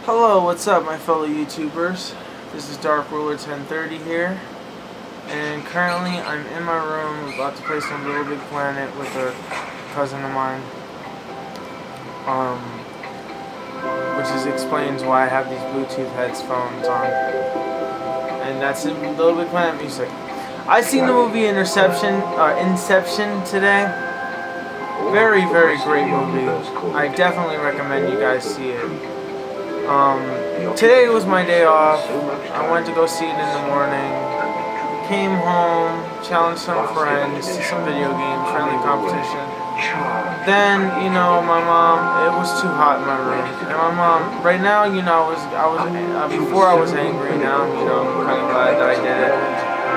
Hello, what's up my fellow YouTubers? This is Dark Ruler 1030 here, and currently I'm in my room about to play some Little Big Planet with a cousin of mine, which explains why I have these Bluetooth headphones on, and that's in Little Big Planet music. I seen the movie Inception today. Very, very great movie. I definitely recommend you guys see it. Today was my day off. I went to go see it in the morning. Came home, challenged some friends to some video game friendly competition. Then, my mom, it was too hot in my room. And my mom, right now, before I was angry. Now, I'm kind of glad that I did it.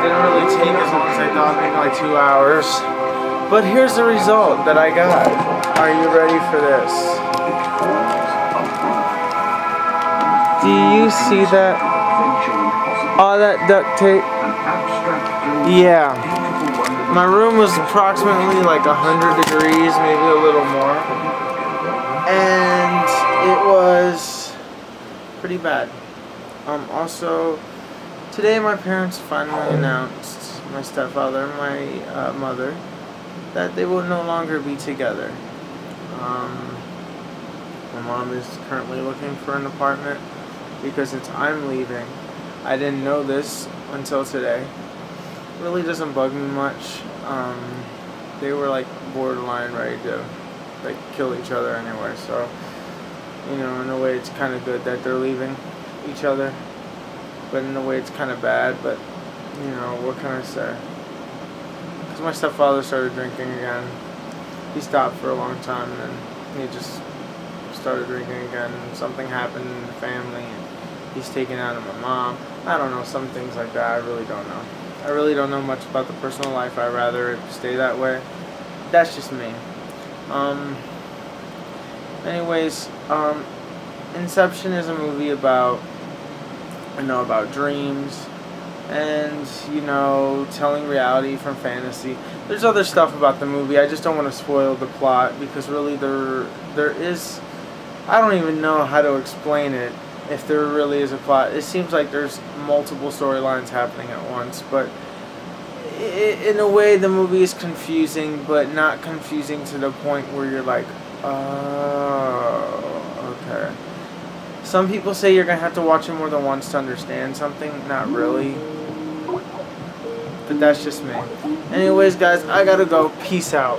Didn't really take as long as I thought, maybe like 2 hours. But here's the result that I got. Are you ready for this? Do you see that? All that duct tape? Yeah. My room was approximately like 100 degrees, maybe a little more. And it was pretty bad. Also, today my parents finally announced, my stepfather and my mother, that they will no longer be together. My mom is currently looking for an apartment because since I'm leaving, I didn't know this until today. Really doesn't bug me much. They were like borderline ready to kill each other anyway, so in a way it's kind of good that they're leaving each other, but in a way it's kind of bad. But what can I say? Because my stepfather started drinking again. He stopped for a long time, and then he just started drinking again. And something happened in the family, and he's taken out of my mom. I don't know, some things like that. I really don't know. I really don't know much about the personal life. I'd rather it stay that way. That's just me. Anyways, Inception is a movie about dreams and telling reality from fantasy. There's other stuff about the movie. I just don't want to spoil the plot because really there is, I don't even know how to explain it. If there really is a plot, it seems like there's multiple storylines happening at once, but in a way the movie is confusing, but not confusing to the point where you're like, oh, okay. Some people say you're gonna have to watch it more than once to understand something. Not really, but that's just me. Anyways, guys, I gotta go. Peace out.